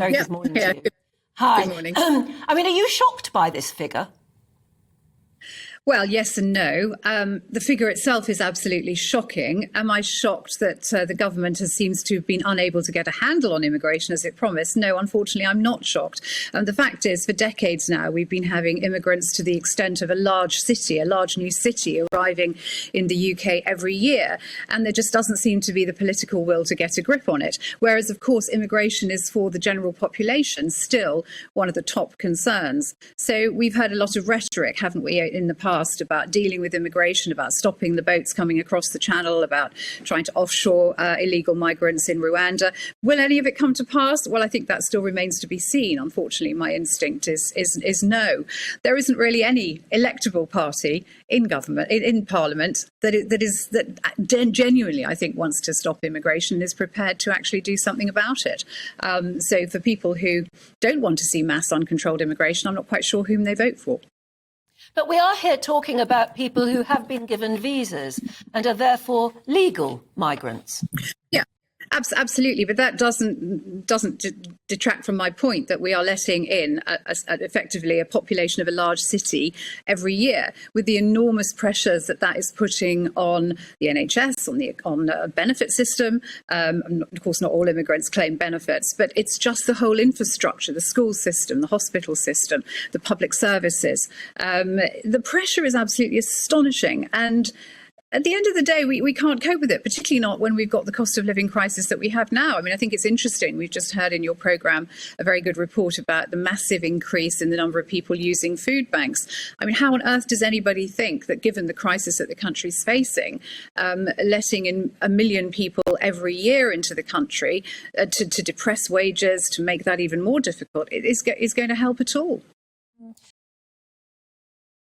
very good morning to you. Good Hi. morning. I mean, are you shocked by this figure? Well, yes and no. The figure itself is absolutely shocking. Am I shocked that the government seems to have been unable to get a handle on immigration as it promised? No, unfortunately, I'm not shocked. The fact is, for decades now, we've been having immigrants to the extent of a large city, a large new city arriving in the UK every year. And there just doesn't seem to be the political will to get a grip on it. Whereas, of course, immigration is for the general population still one of the top concerns. So we've heard a lot of rhetoric, haven't we, in the past about dealing with immigration, about stopping the boats coming across the channel, about trying to offshore illegal migrants in Rwanda. Will any of it come to pass? Well, I think that still remains to be seen. Unfortunately, my instinct is no. There isn't really any electable party in government, in Parliament, that genuinely, I think, wants to stop immigration and is prepared to actually do something about it. So for people who don't want to see mass uncontrolled immigration, I'm not quite sure whom they vote for. But we are here talking about people who have been given visas and are therefore legal migrants. Yeah. Absolutely, but that doesn't detract from my point that we are letting in effectively a population of a large city every year, with the enormous pressures that is putting on the NHS, on the benefit system. Of course, not all immigrants claim benefits, but it's just the whole infrastructure, the school system, the hospital system, the public services. The pressure is absolutely astonishing, and at the end of the day, we can't cope with it, particularly not when we've got the cost of living crisis that we have now. I mean, I think it's interesting. We've just heard in your programme a very good report about the massive increase in the number of people using food banks. I mean, how on earth does anybody think that, given the crisis that the country's facing, letting in 1 million people every year into the country to depress wages, to make that even more difficult, is going to help at all?